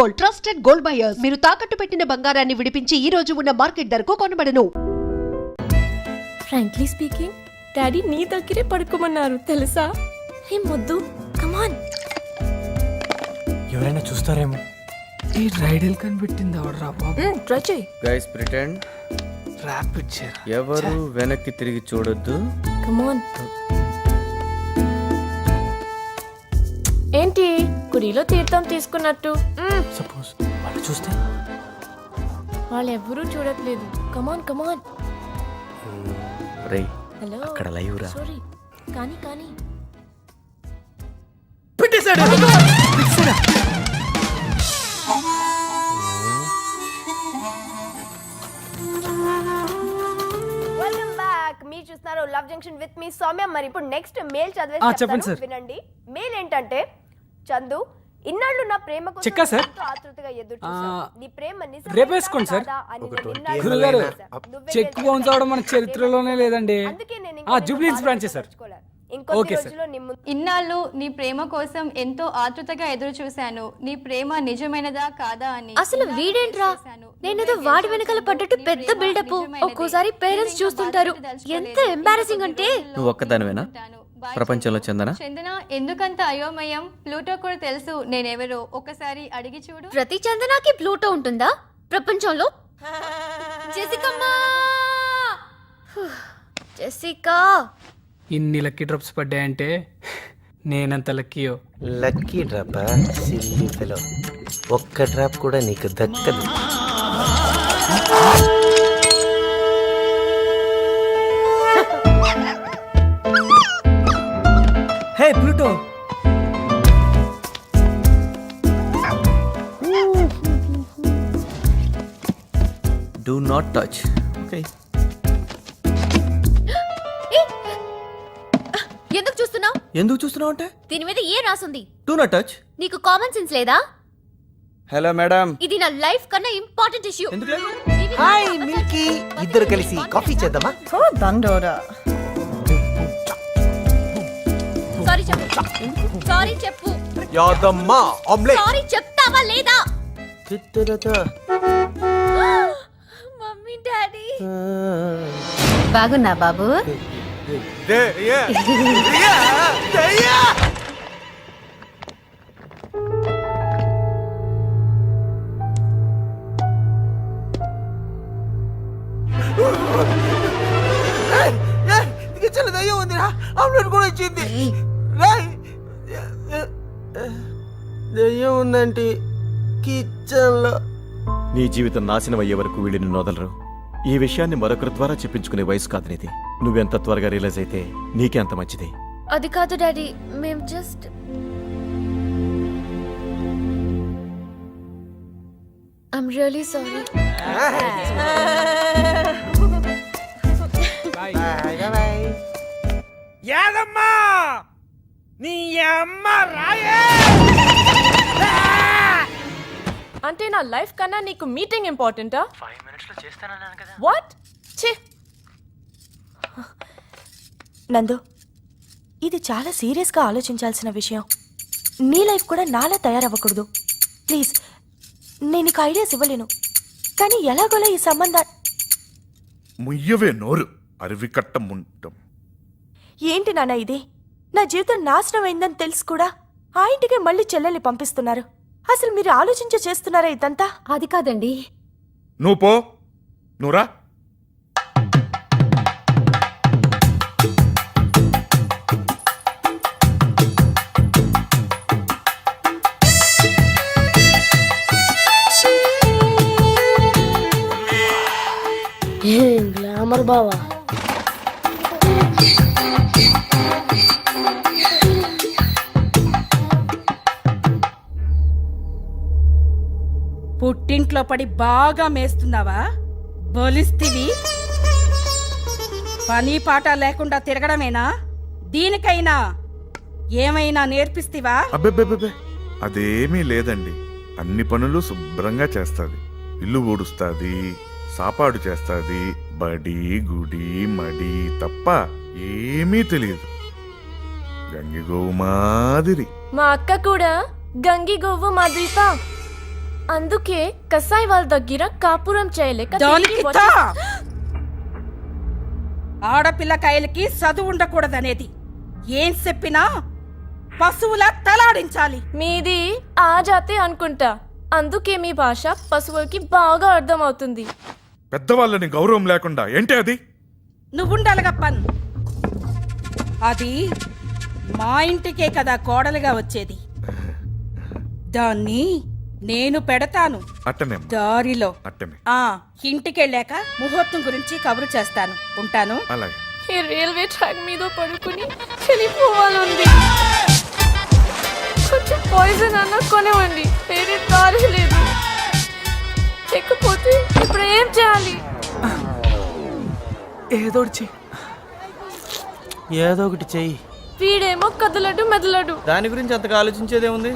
Gold, trusted gold buyers. మీరు తాకట్టు పెట్టిన బంగారాన్ని విడిపించి ఈ రోజు ఉన్న మార్కెట్ ధరకు కొనబడను. ఫ్రాంక్లీ స్పీకింగ్, డాడీ నీ దగ్గరే పడుకోమన్నారు తెలుసా? హే మొద్దు, కమాన్. ఎవరైనా చూస్తారేమో. ఈ రైడల్ కనిపెట్టింది ఎవడరా బాబు? ట్రై చేయి. Guys pretend. ర్యాప్ ఇచ్చారు. ఎవరు వెనక్కి తిరిగి చూడొద్దు. కమాన్. ఏంటి కుడిలో తీర్థం తీసుకున్నట్టు? సపోజ్ వాళ్ళు చూస్తే వాళ్ళు ఎవరూ చూడట్లేదు. కమాన్ కమాన్. రే హలో, అక్కడ లైవ్ రా. సారీ, కానీ కానీ పెట్టేశాడు. Welcome back. మీరు చూస్తున్నారు love junction with me Soumya. మరి ఇప్పుడు నెక్స్ట్ మెయిల్ చెప్పండి సార్. వినండి. మెయిల్ ఏంటంటే, చందు, ఇన్నాళ్ళు నా ప్రేమ కోసం చెక్కా సార్? ఎంతో ఆతృతగా ఎదురు చూశాను. నీ ప్రేమ నిజమేనా రేపు వేసుకోండి సార్. కాదా అని నేను ఇన్నాళ్ళు గురుగారు, నువ్వే చెక్ బౌన్స్ అవడం మన చరిత్రలోనే లేదండి. అందుకే నేను ఇంకా జూబ్లీహిల్స్ బ్రాంచ్ సార్. ఇంకొద్ది ఓకే సార్. రోజుల్లో నీ ముందు ఇన్నాళ్ళు నీ ప్రేమ కోసం ఎంతో ఆతృతగా ఎదురు చూశాను. నీ ప్రేమ నిజమైనదా కాదా అని. అసలు వీడేంట్రా, నేనేదో వాడి వెనకాల పడ్డట్టు పెద్ద బిల్డప్. ఒక్కోసారి పేరెంట్స్ చూస్తుంటారు. ఎంత ఎంబారసింగ్ అంటే. నువ్వు ఒక్కదానివేనా ప్రపంచంలో చందన? చందన ఎందుకంత అయోమయం? ప్లూటో కూడా తెలుసు నేనెవరో. ఒకసారి అడిగి చూడు. ప్రతి చందనాకి ప్లూటో ఉంటుందా ప్రపంచంలో? జెసికమ్మా, జెసికా. ఇన్ని లక్కీ డ్రాప్స్ పడ్డాయంటే నేనంత లక్కీయో. Lucky drop silly fellow. ఒక్క డ్రాప్ కూడా నీకు దక్కదు. Hey Pluto. Do not touch. Okay. ఎందుకు చూస్తున్నావు? ఎందుకు చూస్తున్నావు అంటే దీని మీద ఏ రాసుంది? Do not touch. నీకు కామన్ సెన్స్ లేదా? Hello madam. ఇది నా లైఫ్ కన్నా ఇంపార్టెంట్ ఇష్యూ. ఎందుకు? Hi Milky. ఇద్దరు కలిసి కాఫీ చేద్దామా? సారీ చెప్పు, సారీ చెప్పు, యాదమ్మా ఆమ్లెట్. సారీ చెప్తావా లేదా? మమ్మీ డాడీ బాగున్నా బాబు? కిచెన్ దయ్యం ఉందిరా. ఆమ్లెట్ కూడా ఇచ్చింది. దయ్యం ఉందంటే కిచెన్ లో. నీ జీవితం నాశనం అయ్యే వరకు వీళ్ళని నొదలరు. ఈ విషయాన్ని మరొకరి ద్వారా చెప్పించుకునే వయసు కాదు నీది. నువ్వెంత త్వరగా రియలైజ్ అయితే నీకే అంత మంచిది. అది కాదు డాడీ, మేము జస్ట్ ఐమ్ రియలీ సారీ. యాదమ్మా నీ అమ్మ రాయే. అంటే నా లైఫ్ కన్నా నీకు మీటింగ్ ఇంపార్టెంటా? 5 minutes లో చేస్తానన్నాను కదా. వాట్? ఛీ. నందు, ఇది చాలా సీరియస్గా ఆలోచించాల్సిన విషయం. నీ లైఫ్ కూడా నాలా తయారవ్వకూడదు. ప్లీజ్, నేను నీకు ఐడియాస్ ఇవ్వలేను, కానీ ఎలాగోలా ఈ సంబంధం. ముయ్యవే నోరు, అరివికట్ట ముంటం. ఏంటి నాన్న ఇది? నా జీవితం నాశనం అయిందని తెలుసు కూడా ఆ ఇంటికి మళ్ళీ చెల్లెల్ని పంపిస్తున్నారు. అసలు మీరు ఆలోచించ చేస్తున్నారా ఇదంతా? అది కాదండి. నువ్వు పో, నువ్వురా. గ్లామర్ బావా. పుట్టింట్లో పడి బాగా మేస్తున్నావా? బలిస్తివి. పని పాట లేకుండా తిరగడమేనా? దీనికైనా ఏమైనా నేర్పిస్తివా? అబ్బెబ్బెబ్బె, అదేమీ లేదండి. అన్ని పనులు శుభ్రంగా చేస్తాది. ఇల్లు ఊడుస్తాది, సాపాడు చేస్తాది, బడి గుడి మడి తప్ప ఏమీ తెలియదు. గంగి గోవు మాదిరి. మా అక్క కూడా గంగి గోవు మాదిరిపా. అందుకే కసాయి వాళ్ళ దగ్గర కాపురం చేయలేక దానికి తిరిగి తా! వచ్చేస్తా. ఆడపిల్లకాయలకి చదువు ఉండకూడదనేది ఏం చెప్పినా పశువులా తలాడించాలి. మీది ఆ జాతి అనుకుంటా, అందుకే మీ భాష పశువులకి బాగా అర్థమవుతుంది. పెద్దవాళ్ళని గౌరవం లేకుండా ఏంటి అది? నువ్వుండాలిగప్పన్. అది మా ఇంటికే కదా కోడలుగా వచ్చేది. దాన్ని నేను పెడతాను అట్టనే దారిలో. అట్టనే ఇంటికెళ్ళాక ముహూర్తం గురించి కబురు చేస్తాను. ఉంటాను. అలాగే. ఈ రైల్వే ట్రాక్ మీద పడుకుని చనిపోవాలండి. కొంచెం పాయిజన్ అన్న కొనివ్వండి, వేరే దారి లేదు. లేకపోతే ఇప్పుడు ఏం చేయాలి? ఏదోడ్చి ఏదో ఒకటి చెయ్యి. వీడేమో కదలడు మెదలడు. దాని గురించి అంతగా ఆలోచించేదేముంది,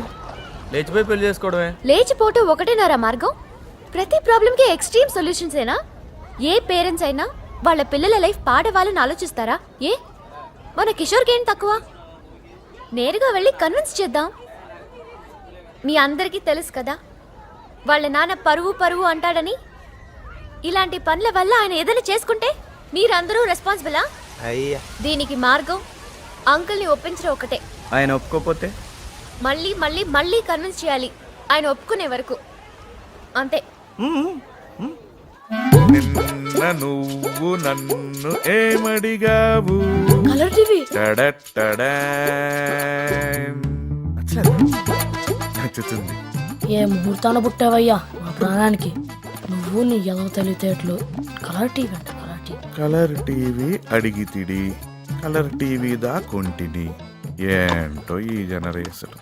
లేచిపోయి పెళ్లి చేసుకోవడమే. లేచిపోవటం ఒకటేనారా మార్గం? ప్రతి ప్రాబ్లంకి ఎక్స్ట్రీమ్ సొల్యూషన్స్ ఏనా? ఏ పేరెంట్స్ అయినా వాళ్ళ పిల్లల లైఫ్ పాడవాలని ఆలోచిస్తారా? ఏ మన కిషోర్కి ఏం తక్కువ? నేరుగా వెళ్ళి కన్విన్స్ చేద్దాం. మీ అందరికీ తెలుసు కదా, వాళ్ళ నాన్న పరువు అంటాడని. ఇలాంటి పనుల వల్ల ఆయన ఏదైనా చేసుకుంటే మీరందరూ రెస్పాన్సిబులా? అయ్యా, దీనికి మార్గం అంకుల్ని ఒప్పించడం ఒకటే. ఆయన ఒప్పుకోపోతే మళ్ళీ మళ్ళీ మళ్ళీ కన్విన్స్ చేయాలి, ఆయన ఒప్పుకునే వరకు. అంతే. నిన్న నువ్వు నన్ను ఏమడిగావు? Colour TV. నచ్చుతుంది. ఏ ముహూర్తాన పుట్టావయ్యా మా ప్రాణానికి. నువ్వు నీ ఎదవ తెలివితేటలు. కలర్ టీవీ అంట, కలర్ టీవీ. కలర్ టీవీ అడిగితిడి, కలర్ టీవీ దా కొంటిని. ఏంటో ఈ జనరేషన్.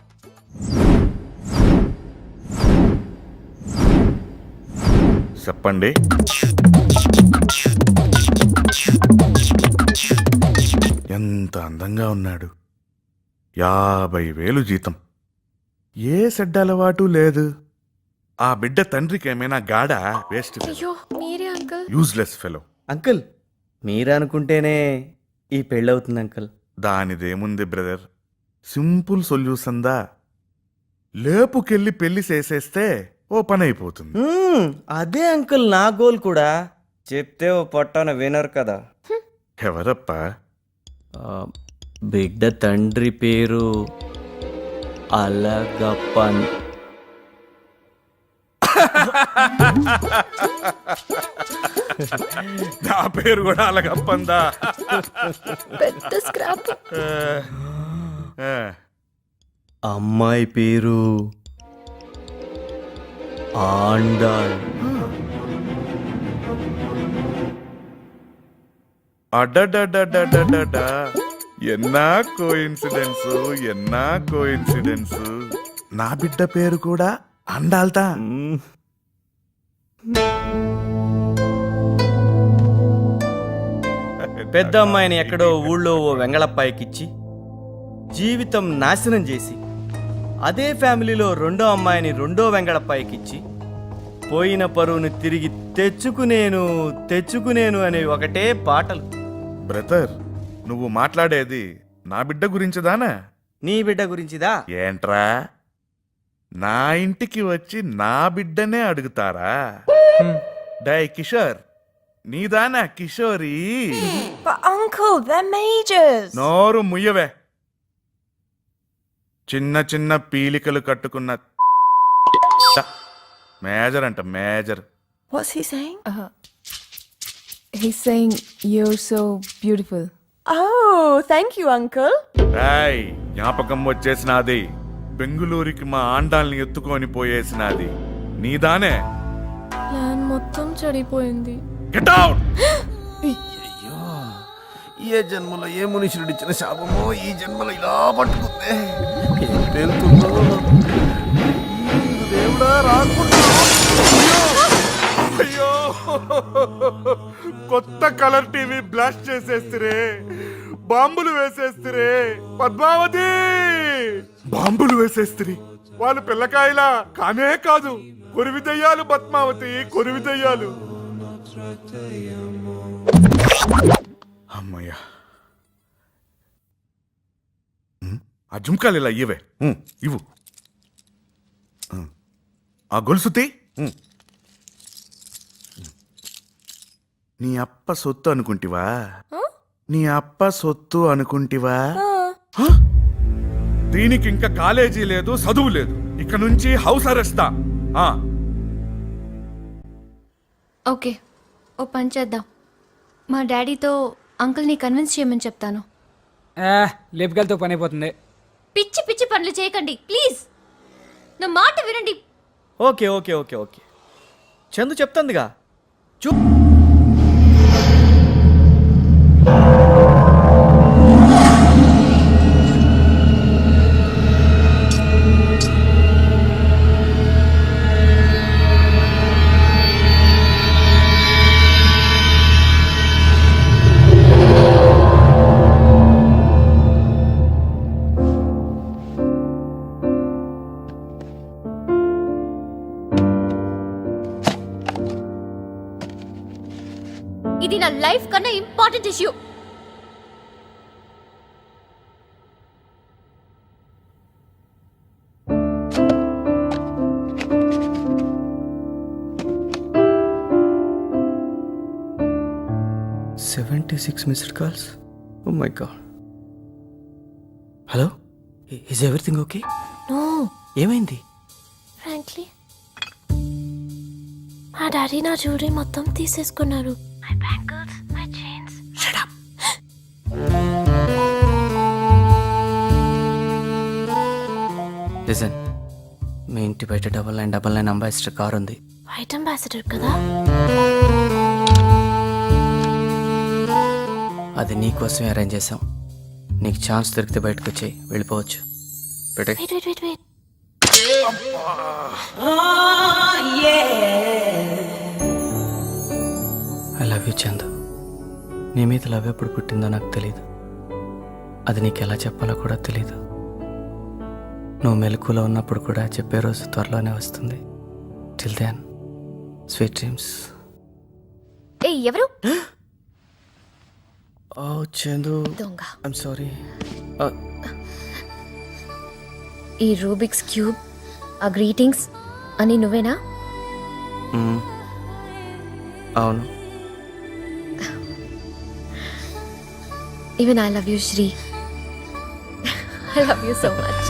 చెప్పండి. ఎంత అందంగా ఉన్నాడు. 50,000 జీతం. ఏ చెడ్డ అలవాటు లేదు. ఆ బిడ్డ తండ్రికి ఏమైనా గాడా? వేస్ట్, అయ్యో మీరే అంకుల్. Useless fellow. అంకుల్ మీరనుకుంటేనే ఈ పెళ్ళవుతుంది అంకుల్. దానిదేముంది బ్రదర్, సింపుల్ సొల్యూషన్ దా. లేపుకెళ్ళి పెళ్లి చేసేస్తే ఓ పని అయిపోతుంది. అదే అంకుల్ నా గోల్ కూడా. చెప్తే ఓ పట్టాన వినరు కదా. ఎవరప్పా? బిడ్డ తండ్రి పేరు అలగప్పన్. నా పేరు కూడా అలగప్పందా? పెద్ద స్క్రాప్. అమ్మాయి పేరు ఆండాళ్. అడ్డడ్డడ్డడ్డడ్డడ్డ. ఎన్నా కోయిన్సిడెన్స్. నా బిడ్డ పేరు కూడా అండాల్తా. పెద్ద అమ్మాయిని ఎక్కడో ఊళ్ళో ఓ వెంగళప్పాయికిచ్చి జీవితం నాశనం చేసి, అదే ఫ్యామిలీలో రెండో అమ్మాయిని రెండో వెంగళప్పాయికిచ్చి, పోయిన పరువును తిరిగి తెచ్చుకునేను అనే ఒకటే పాటలు. బ్రదర్, నువ్వు మాట్లాడేది నా బిడ్డ గురించిదానా? నీ బిడ్డ గురించిదా? ఏంట్రా, నా ఇంటికి వచ్చి నా బిడ్డనే అడుగుతారా? డై కిషోర్, నీదానా కిషోరి? Uncle, they're majors. నోరు ముయ్యవే. చిన్న చిన్న పీలికలు కట్టుకున్న మేజర్ అంట, major. What's he saying? He's saying you're so beautiful. Oh, thank you, Uncle. Rai, జ్ఞాపకం వచ్చేసినాది. బెంగుళూరుకి మా ఆండాల్ని ఎత్తుకొని పోయేసినాది. నీదానే? ప్లాన్ మొత్తం చెడిపోయింది. Get out! ఏ జన్మలో ఏ మనుషుడు ఇచ్చిన శాపమో ఈ జన్మలో ఇలా పట్టుకుందే. ఏం పేలుతుందో దేవుడా, రాకుండా. అయ్యో, కొత్త కలర్ టీవీ బ్లాస్ట్ చేసేస్తురే, బాంబులు వేసేస్తురే. పద్మావతి, బాంబులు వేసేస్తురి. వాళ్ళు పిల్లకాయలా కానే కాదు, కొరివిదయ్యాలు. పద్మావతి, కొరివిదయ్యాలు. అమ్మయ్యా, ఆ జుంకాలు ఇలా ఇవ్వే. ఇవ్వు. ఆ గొలుసుతి నీ అప్ప సొత్తు అనుకుంటివా? నీ అప్ప సొత్తు అనుకుంటివా? హ? దీనికి ఇంకా కాలేజీ లేదు, చదువు లేదు. ఇక నుంచి హౌస్ అరెస్టా. ఓకే, ఓ పని చేద్దాం. మా డాడీతో అంకుల్ని కన్విన్స్ చేయమని చెప్తాను. లేపుకెళ్తే పని అయిపోతుంది. పిచ్చి పిచ్చి పనులు చేయకండి ప్లీజ్, నా మాట వినండి. Okay okay okay okay Chandu చెప్తుందిగా. చూ 'ఇది నా లైఫ్ కన్నా important issue. Missed calls. Oh my God. Hello, is everything okay? No, ఏమైంది? ఫ్రాంక్లీ మా డాడీ నా జ్యువెలరీ మొత్తం తీసేసుకున్నారు. My bangles, my chains. Shut up. Listen, మీ ఇంటి బయట 9999 అంబాసిడర్ కార్ ఉంది. వైట్ అంబాసిడర్ కదా? అది నీకోసమే అరేంజ్ చేసాం. నీకు ఛాన్స్ దొరికితే బయటకు వచ్చేయి, వెళ్ళిపోవచ్చు. పెట్టే. Wait wait wait wait. I love you Chandu. నీ మీద లవ్ ఎప్పుడు పుట్టిందో నాకు తెలీదు. అది నీకు ఎలా చెప్పాలో కూడా తెలీదు. నువ్వు మెలకులో ఉన్నప్పుడు కూడా చెప్పే రోజు త్వరలోనే వస్తుంది. Till then sweet dreams. ఏ ఎవరు? ఓ చందు, దొంగ. I'm sorry. ఈ రూబిక్స్ క్యూబ్, ఆ గ్రీటింగ్స్ అని నువ్వేనా? అవును. Even I love you Sri. I love you so much.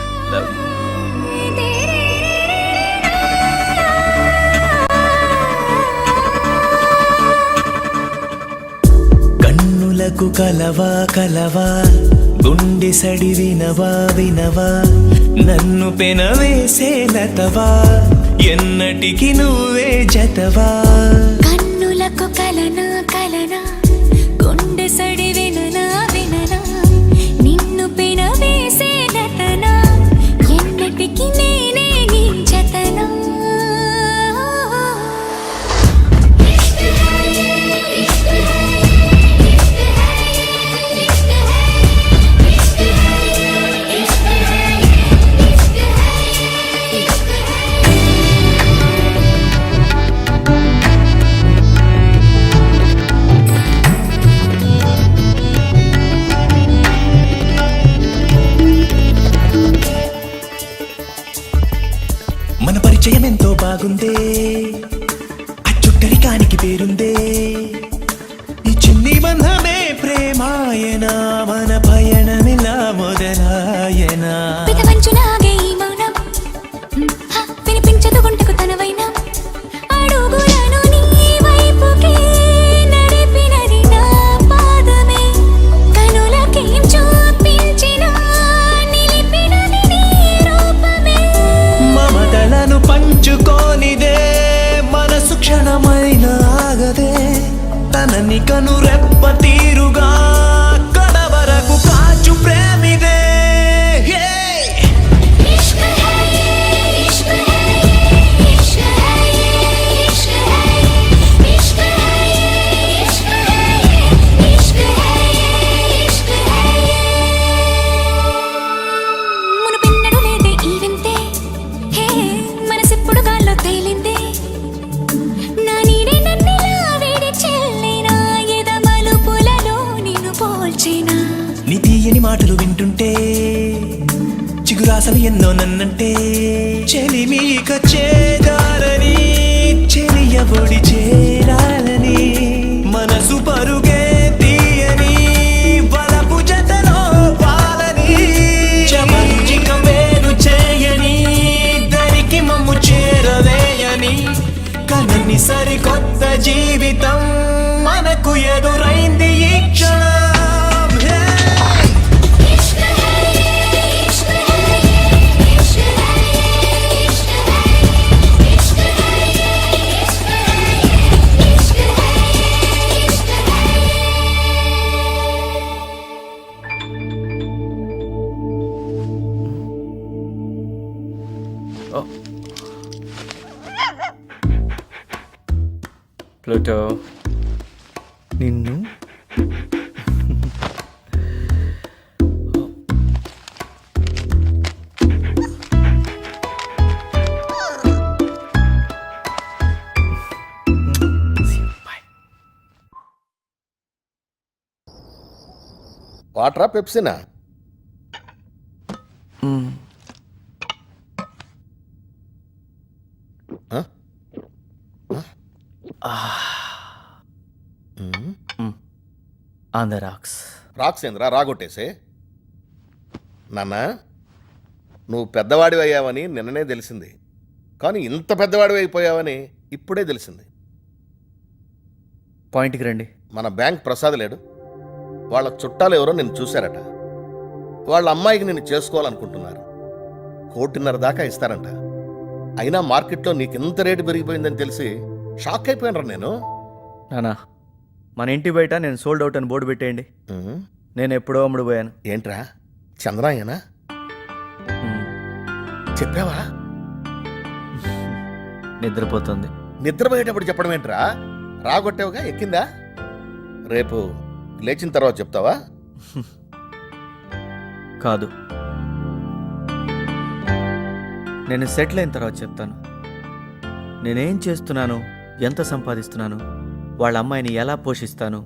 కన్నులకు కలవా కలవా, గుండె సడి వినవా వినవా, నన్ను పెనవేసే లతవా, ఎన్నటికి నువ్వే జతవా. కన్నులకు కలనా కలనా, గుండె సడి విననా విననా, నిన్ను పెనవేసే నటనా, ఎన్నటికి నేనే నీ జతనా. మన పరిచయం ఎంతో బాగుందే, అచ్చుట్టరికానికి పేరుందే. ఈ చిన్ని బంధమే ప్రేమాయనా, మన పయనమిలా మొదలాయనా. పితవంచులాగే ఈ మౌనం, వినిపించదు గుంటకు తనవైనా, అడుగులను నీ వైపుకే నడిపినది నా పాదమే, కనులకేం చూపించినా నిలిపినది నీ రూపమే. మమతలను పంచుకోనిదే మనసు క్షణమైన ఆగదే, తనని కను రెప్ప తీరుగా కడవరకు కాచు ప్రేమిదే. ఇష్క్ హై ఇష్క్ హై ఇష్క్ హై ఇష్క్ హై ఇష్క్ హై ఇష్క్ హై ఇష్క్ హై ఇష్క్ హై. మునుపెన్నడు లేదే ఈ వింతే, హే మనసిప్పుడు గాల్లో తేలిందే, నా నీడే నన్నిలా వేడి చెల్లినా, ఎదమలు శ్వాసలు ఎన్నో నన్నంటే చెలిమీక చేదారని చెలియ ఒడి చేరాలని మనసు పరుగే తీయని వలపు జతలో పాలని చమరుచిక వేరు చేయని దరికి మమ్ము చేరవేయని కనని సరికొత్త జీవితం మనకు ఎదురైంది ఈ క్షణం. ప్లూటో నిన్ను వాటరా పెప్సినా? On the rocks. రాక్స్ ఏంద్రా రాగొట్టేసే? నాన్న, నువ్వు పెద్దవాడివి అయ్యావని నిన్ననే తెలిసింది, కానీ ఇంత పెద్దవాడివి అయిపోయావని ఇప్పుడే తెలిసింది. పాయింట్కి రండి. మన బ్యాంక్ ప్రసాద్ లేడు, వాళ్ళ చుట్టాలు ఎవరో నిన్ను చూశారట. వాళ్ళ అమ్మాయికి నిన్ను చేసుకోవాలనుకుంటున్నారు. 1.5 కోటి దాకా ఇస్తారంట. అయినా మార్కెట్లో నీకు ఇంత రేటు పెరిగిపోయిందని తెలిసి షాక్ అయిపోయినరా నేను. నానా, మన ఇంటి బయట నేను సోల్డ్ అవుట్ అని బోర్డు పెట్టేయండి. నేను ఎప్పుడో అమ్ముడు పోయాను. ఏంట్రా చంద్రాయనా? చెప్పావా? నిద్రపోతుంది. నిద్రపోయేటప్పుడు చెప్పడం ఏంట్రా? రాగొట్టావుగా, ఎక్కిందా? రేపు లేచిన తర్వాత చెప్తావా? కాదు, నేను సెటిల్ అయిన తర్వాత చెప్తాను. నేనేం చేస్తున్నాను, ఎంత సంపాదిస్తున్నాను, వాళ్ళ అమ్మాయిని ఎలా పోషిస్తాను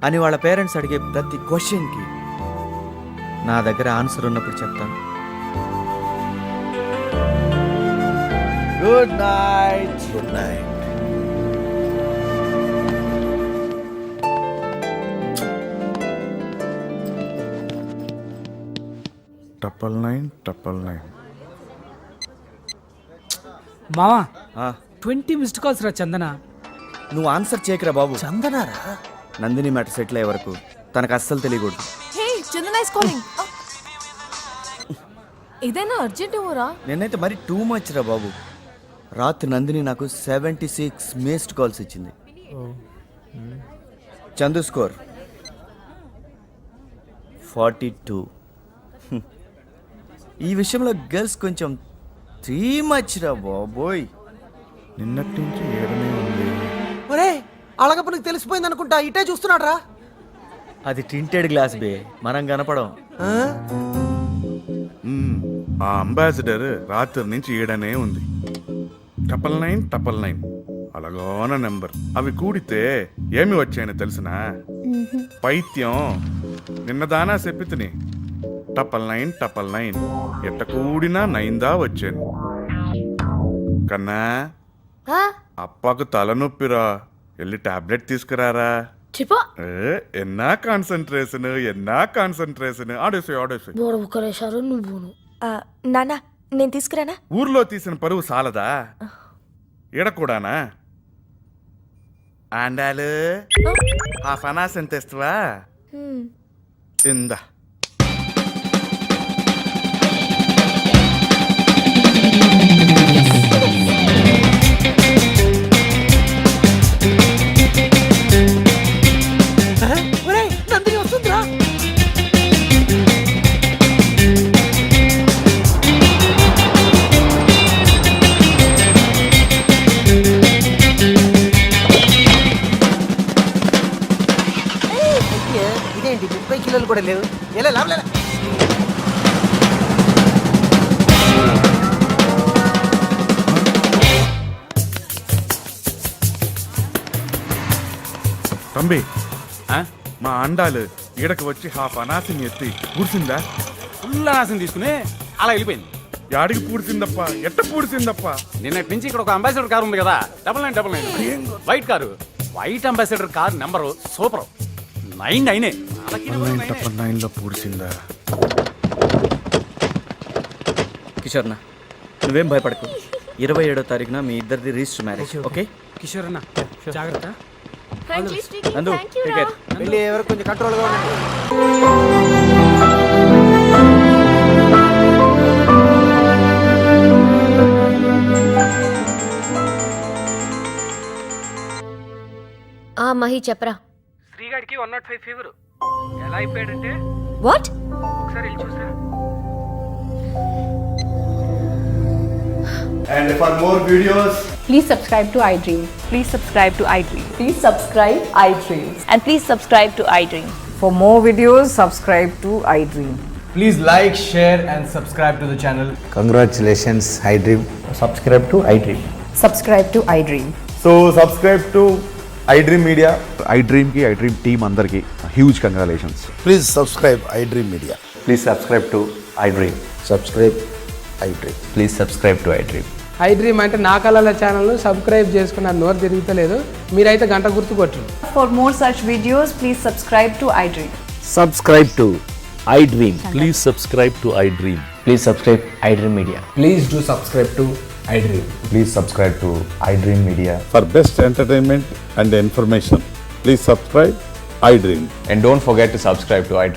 అని వాళ్ళ పేరెంట్స్ అడిగే ప్రతి క్వశ్చన్కి నా దగ్గర ఆన్సర్ ఉన్నప్పుడు చెప్తాను. Good night. Good night. టపల్ 9. మావా, ఆ, 20 మిస్డ్ కాల్స్ రా చందన. నువ్వు ఆన్సర్ చేయకరా బాబు. చందనారా? నందిని మ్యాటర్ సెటిల్ అయ్యే వరకు తనకు అస్సలు తెలియకూడదు. హే చందన ఇస్ కాలింగ్. ఇదేనా అర్జెంట్ ఊరా? నేనైతే మరి టూ మచ్ రా బాబు. రాత్రి నందిని నాకు 76 మిస్డ్ కాల్స్ ఇచ్చింది. చందు స్కోర్ 42. ఈ విషయంలో గర్ల్స్ కొంచెం త్రీ మచ్ రా బాబోయ్. నిన్నటి నుంచి ఏడనే ఉంది. ఒరే, అళగప్పనికి తెలిసిపోయింది అనుకుంటా, ఇటే చూస్తున్నాడు రా. అది టింటెడ్ గ్లాస్ బే, మనం కనపడం. ఆ అంబాసిడర్ రాత్రి నుంచి ఏడనే ఉంది. 999 అలాగోన నెంబర్. అవి కూడితే ఏమి వచ్చాయని తెలిసినా? పైత్యం. నిన్నదానా చెప్పితిని 999 ఎట్ట కూడినా 9దా వచ్చాను. కన్నా, అప్పకు తలనొప్పిరా, వెళ్ళి టాబ్లెట్ తీసుకురారా. ఎన్నా కాన్సంట్రేషన్. ఆడేసి నాన్న నేను తీసుకురానా? ఊర్లో తీసిన పరువు సాలదా? ఈడకూడానా? ఆండాలు ఆ ఫనాస్ ఎంత ఇస్తావా? ఇందా. నందిని వస్తుందిరా. ఇదేంటి 30 కిలోలు కూడా లేవు. ఎలా లాభలేదా? తంబి, మా అండాలు ఈడకి వచ్చి హాఫ్ అనాసిని ఎత్తి గుడిసిందా? ఫుల్ ఆశం తీసుకుని అలా వెళ్ళిపోయింది. యాడికి పూడ్చిందప్ప, ఎట్ట పూడ్చిందప్ప? నిన్నటి నుంచి ఇక్కడ ఒక అంబాసిడర్ కారు ఉంది కదా, 9999 white car. White ambassador car number super 99. 9 లో పూడ్చిందా? కిషోర్నా నువ్వేం భయపడకు, 27వ తారీఖున మీ ఇద్దరిది రిజిస్టర్ మ్యారేజ్. ఓకే కిషోర్ అన్న జాగ్రత్త. Frankly speaking, నందు thank you, take Ra. care. వెళ్ళి ఎవరు కొంచెం కంట్రోల్గా ఉండండి. మహి చెప్పరా. శ్రీగాడికి 105 ఫీవర్. ఎలా అయిపోయాడంటే వాట్? ఒకసారి వెళ్ళి చూసా. And for more videos, Please subscribe to iDream. Please subscribe to iDream. Please subscribe iDream. And please subscribe to iDream. For more videos, subscribe to iDream. Please like, share and subscribe to the channel. Congratulations iDream. Subscribe to iDream. Subscribe to iDream. So subscribe to iDream media. iDream కి iDream team అందరికి huge congratulations. please subscribe iDream Media. Please subscribe to iDream. Subscribe iDream. Please subscribe to iDream. iDream అంటే నా కళల channel subscribe చేసుకున్న నోరు తిరుగుతలేదు. మీరైతే గంట గుర్తు కొట్టు. For more such videos, please subscribe to iDream. Subscribe to iDream. Please subscribe to iDream. Please subscribe iDream media. Please do subscribe to iDream. Please subscribe to iDream media. For best entertainment and information please subscribe iDream. And don't forget to subscribe to iDream.